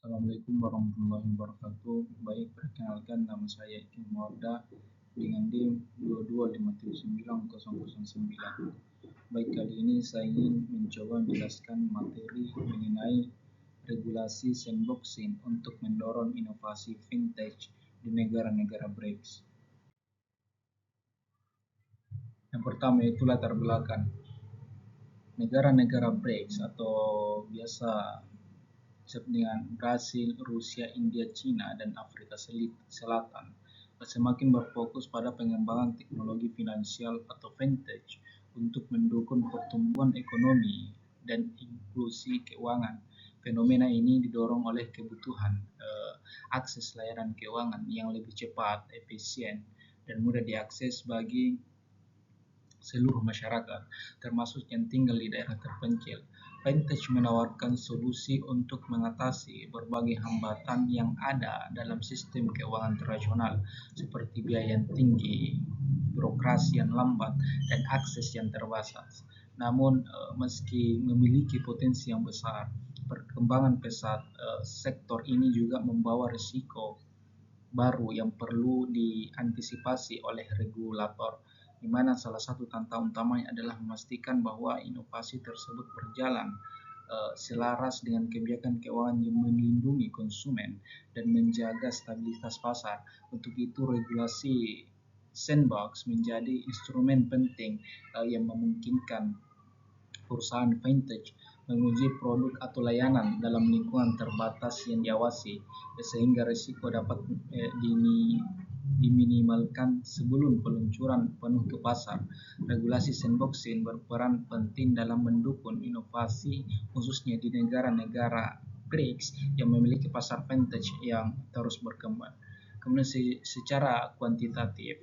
Assalamualaikum warahmatullahi wabarakatuh. Baik, perkenalkan nama saya Ikin Mawarda dengan NIM 225790009. Baik, kali ini saya ingin mencoba menjelaskan materi mengenai regulasi sandboxing untuk mendorong inovasi fintech di negara-negara BRICS. Yang pertama itu latar belakang. Negara-negara BRICS atau biasa dengan Brasil, Rusia, India, China, dan Afrika Selatan semakin berfokus pada pengembangan teknologi finansial atau fintech untuk mendukung pertumbuhan ekonomi dan inklusi keuangan. Fenomena ini didorong oleh kebutuhan akses layanan keuangan yang lebih cepat, efisien, dan mudah diakses bagi seluruh masyarakat, termasuk yang tinggal di daerah terpencil. Fintech menawarkan solusi untuk mengatasi berbagai hambatan yang ada dalam sistem keuangan tradisional, seperti biaya yang tinggi, birokrasi yang lambat, dan akses yang terbatas. Namun, meski memiliki potensi yang besar, perkembangan pesat sektor ini juga membawa risiko baru yang perlu diantisipasi oleh regulator, di mana salah satu tantangan utamanya adalah memastikan bahwa inovasi tersebut berjalan selaras dengan kebijakan keuangan yang melindungi konsumen dan menjaga stabilitas pasar. Untuk itu, regulasi sandbox menjadi instrumen penting yang memungkinkan perusahaan fintech menguji produk atau layanan dalam lingkungan terbatas yang diawasi, sehingga risiko dapat diminimalkan sebelum peluncuran penuh ke pasar. Regulasi sandboxing berperan penting dalam mendukung inovasi, khususnya di negara-negara BRICS yang memiliki pasar fintech yang terus berkembang. Kemudian secara kuantitatif,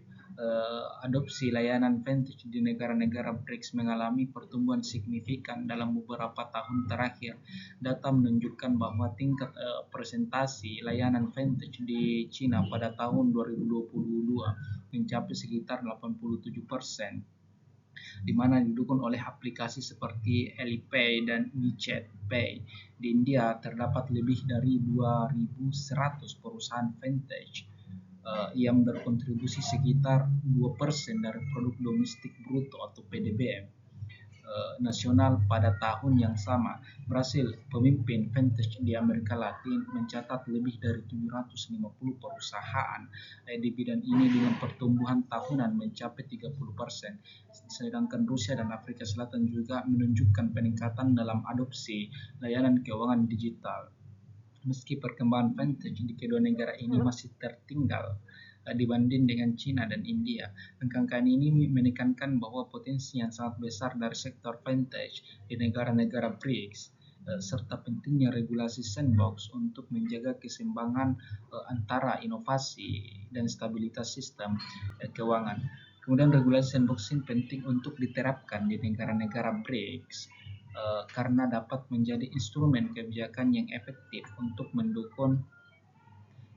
adopsi layanan fintech di negara-negara BRICS mengalami pertumbuhan signifikan dalam beberapa tahun terakhir. Data menunjukkan bahwa tingkat presentasi layanan fintech di China pada tahun 2022 mencapai sekitar 87%, di mana didukung oleh aplikasi seperti Alipay dan WeChat Pay. Di India terdapat lebih dari 2.100 perusahaan fintech yang berkontribusi sekitar 2% dari produk domestik bruto atau PDB nasional pada tahun yang sama. Brasil, pemimpin fintech di Amerika Latin, mencatat lebih dari 750 perusahaan di bidang ini dengan pertumbuhan tahunan mencapai 30%. Sedangkan Rusia dan Afrika Selatan juga menunjukkan peningkatan dalam adopsi layanan keuangan digital. Meski perkembangan fintech di kedua negara ini masih tertinggal dibanding dengan China dan India, angka ini menekankan bahwa potensi yang sangat besar dari sektor fintech di negara-negara BRICS serta pentingnya regulasi sandbox untuk menjaga keseimbangan antara inovasi dan stabilitas sistem keuangan. Kemudian regulasi sandboxing penting untuk diterapkan di negara-negara BRICS karena dapat menjadi instrumen kebijakan yang efektif untuk mendukung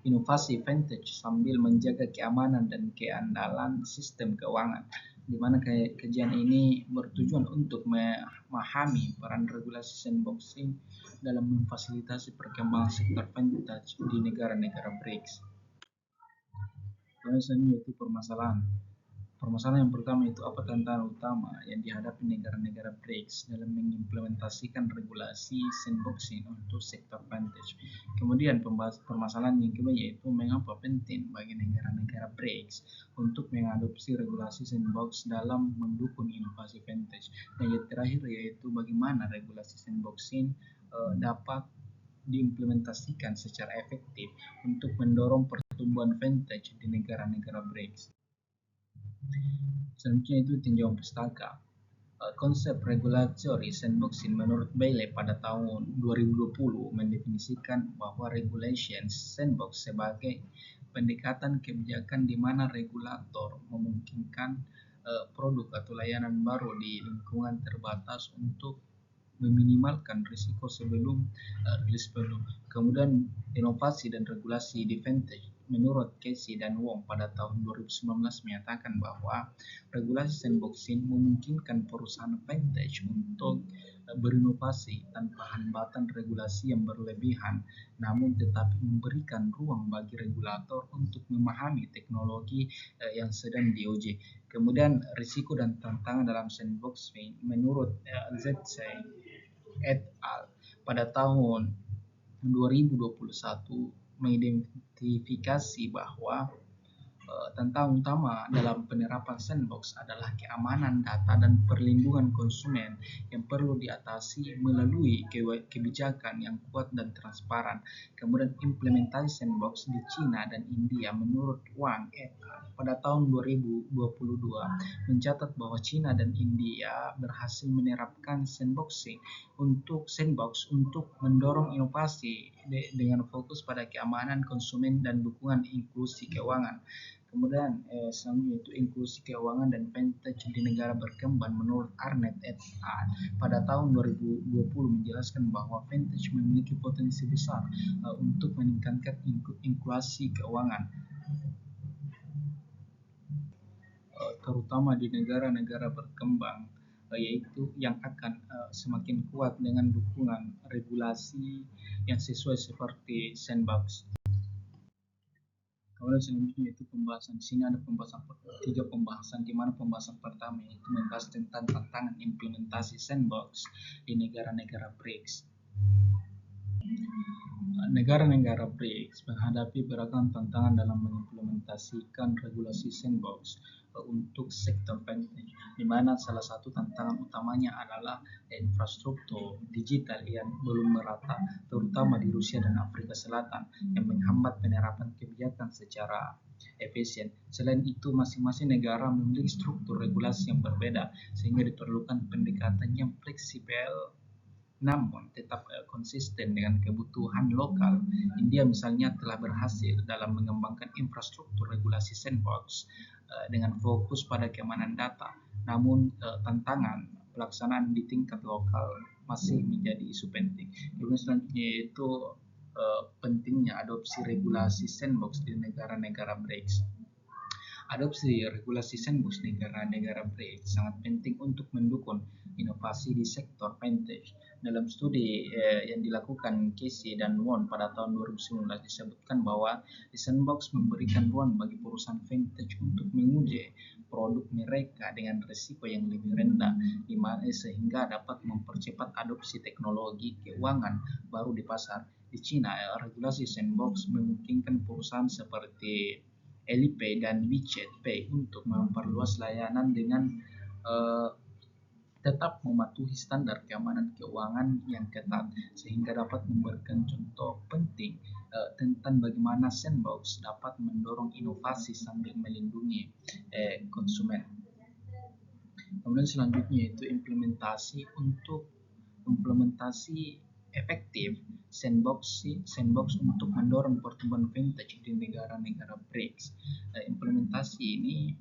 inovasi fintech sambil menjaga keamanan dan keandalan sistem keuangan, di mana kajian ini bertujuan untuk memahami peran regulasi sandboxing dalam memfasilitasi perkembangan sektor fintech di negara-negara BRICS. Selanjutnya yaitu permasalahan. Permasalahan yang pertama itu apa tantangan utama yang dihadapi negara-negara BRICS dalam mengimplementasikan regulasi sandboxing untuk sektor fintech. Kemudian permasalahan yang kedua yaitu mengapa penting bagi negara-negara BRICS untuk mengadopsi regulasi sandbox dalam mendukung inovasi fintech. Dan yang terakhir yaitu bagaimana regulasi sandboxing dapat diimplementasikan secara efektif untuk mendorong pertumbuhan fintech di negara-negara BRICS. Selanjutnya itu tinjauan pustaka. Konsep regulatory sandboxing menurut Bailey pada tahun 2020 mendefinisikan bahwa regulation sandbox sebagai pendekatan kebijakan di mana regulator memungkinkan produk atau layanan baru di lingkungan terbatas untuk meminimalkan risiko sebelum rilis penuh. Kemudian inovasi dan regulasi di fintech menurut Casey dan Wong pada tahun 2019 menyatakan bahwa regulasi sandboxing memungkinkan perusahaan fintech untuk berinovasi tanpa hambatan regulasi yang berlebihan, namun tetap memberikan ruang bagi regulator untuk memahami teknologi yang sedang diuji. Kemudian risiko dan tantangan dalam sandbox menurut ZC et al. Pada tahun 2021 mengidentifikasi bahwa tantangan utama dalam penerapan sandbox adalah keamanan data dan perlindungan konsumen yang perlu diatasi melalui kebijakan yang kuat dan transparan. Kemudian implementasi sandbox di China dan India menurut Wang et al. Pada tahun 2022 mencatat bahwa China dan India berhasil menerapkan sandbox untuk mendorong inovasi dengan fokus pada keamanan konsumen dan dukungan inklusi keuangan. Kemudian selanjutnya itu inklusi keuangan dan fintech di negara berkembang menurut Arnett et al. Pada tahun 2020 menjelaskan bahwa fintech memiliki potensi besar untuk meningkatkan inklusi keuangan, terutama di negara-negara berkembang, yaitu yang akan semakin kuat dengan dukungan regulasi yang sesuai seperti sandbox. Kemudian selanjutnya itu pembahasan. Di sini ada tiga pembahasan, di mana pembahasan pertama itu membahas tentang tantangan implementasi sandbox di negara-negara BRICS. Negara-negara BRICS menghadapi beragam tantangan dalam mengimplementasikan regulasi sandbox untuk sektor fintech, di mana salah satu tantangan utamanya adalah infrastruktur digital yang belum merata, terutama di Rusia dan Afrika Selatan, yang menghambat penerapan kebijakan secara efisien. Selain itu, masing-masing negara memiliki struktur regulasi yang berbeda, sehingga diperlukan pendekatan yang fleksibel namun tetap konsisten dengan kebutuhan lokal. India misalnya telah berhasil dalam mengembangkan infrastruktur regulasi sandbox dengan fokus pada keamanan data. Namun tantangan pelaksanaan di tingkat lokal masih menjadi isu penting. Kemudian selanjutnya yaitu pentingnya adopsi regulasi sandbox di negara-negara BRICS. Adopsi regulasi sandbox negara-negara BRICS sangat penting untuk mendukung inovasi di sektor fintech. Dalam studi yang dilakukan Casey dan Won pada tahun 2019 disebutkan bahwa sandbox memberikan ruang bagi perusahaan fintech untuk menguji produk mereka dengan risiko yang lebih rendah, sehingga dapat mempercepat adopsi teknologi keuangan baru di pasar. Di China, regulasi sandbox memungkinkan perusahaan seperti Alipay dan WeChat Pay untuk memperluas layanan dengan tetap mematuhi standar keamanan keuangan yang ketat, sehingga dapat memberikan contoh penting tentang bagaimana sandbox dapat mendorong inovasi sambil melindungi konsumen. Kemudian selanjutnya itu implementasi efektif sandbox untuk mendorong pertumbuhan fintech di negara-negara BRICS. Implementasi ini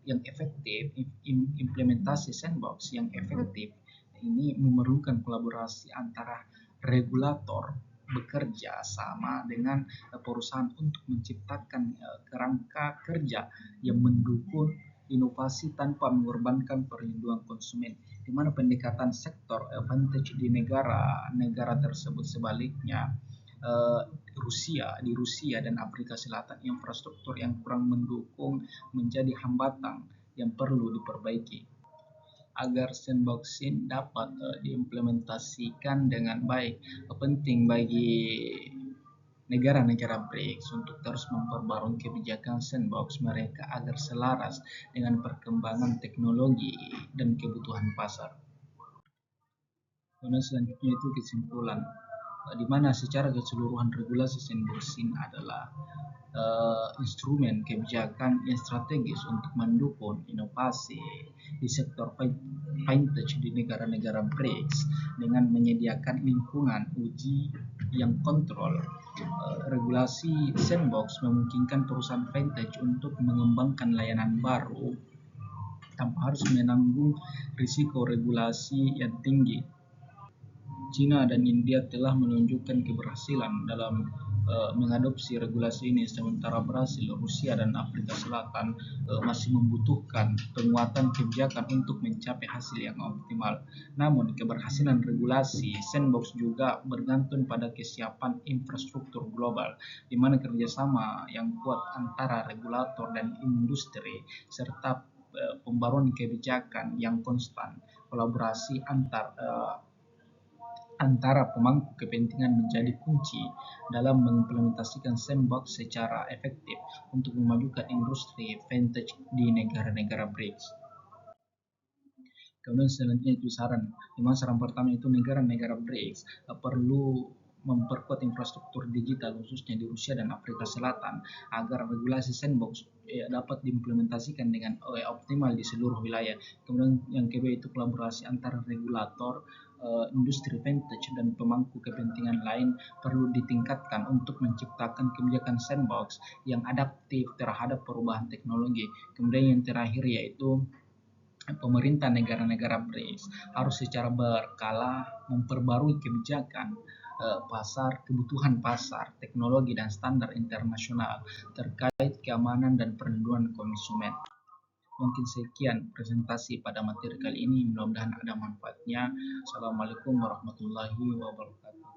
yang efektif, implementasi sandbox yang efektif ini memerlukan kolaborasi antara regulator bekerja sama dengan perusahaan untuk menciptakan kerangka kerja yang mendukung inovasi tanpa mengorbankan perlindungan konsumen, di mana pendekatan sektor fintech di negara tersebut sebaliknya di Rusia dan Afrika Selatan, infrastruktur yang kurang mendukung menjadi hambatan yang perlu diperbaiki. Agar sandboxing dapat diimplementasikan dengan baik, penting bagi negara-negara BRICS untuk terus memperbarui kebijakan sandbox mereka agar selaras dengan perkembangan teknologi dan kebutuhan pasar. Kemudian selanjutnya itu kesimpulan, di mana secara keseluruhan regulasi sandboxing adalah instrumen kebijakan yang strategis untuk mendukung inovasi di sektor fintech di negara-negara BRICS dengan menyediakan lingkungan uji yang kontrol. Regulasi sandbox memungkinkan perusahaan fintech untuk mengembangkan layanan baru tanpa harus menanggung risiko regulasi yang tinggi. China dan India telah menunjukkan keberhasilan dalam mengadopsi regulasi ini, sementara Brasil, Rusia, dan Afrika Selatan masih membutuhkan penguatan kebijakan untuk mencapai hasil yang optimal. Namun, keberhasilan regulasi sandbox juga bergantung pada kesiapan infrastruktur global, di mana kerjasama yang kuat antara regulator dan industri, serta pembaruan kebijakan yang konstan, kolaborasi antara pemangku kepentingan menjadi kunci dalam mengimplementasikan sandbox secara efektif untuk memajukan industri vintage di negara-negara BRICS. Kemudian selanjutnya itu saran pertama itu negara-negara BRICS perlu memperkuat infrastruktur digital khususnya di Rusia dan Afrika Selatan agar regulasi sandbox dapat diimplementasikan dengan optimal di seluruh wilayah. Kemudian yang kedua itu kolaborasi antara regulator, industri vintage, dan pemangku kepentingan lain perlu ditingkatkan untuk menciptakan kebijakan sandbox yang adaptif terhadap perubahan teknologi. Kemudian yang terakhir yaitu pemerintah negara-negara BRICS harus secara berkala memperbarui kebijakan kebutuhan pasar, teknologi, dan standar internasional terkait keamanan dan perlindungan konsumen. Mungkin sekian presentasi pada materi kali ini, mudah-mudahan ada manfaatnya. Assalamualaikum warahmatullahi wabarakatuh.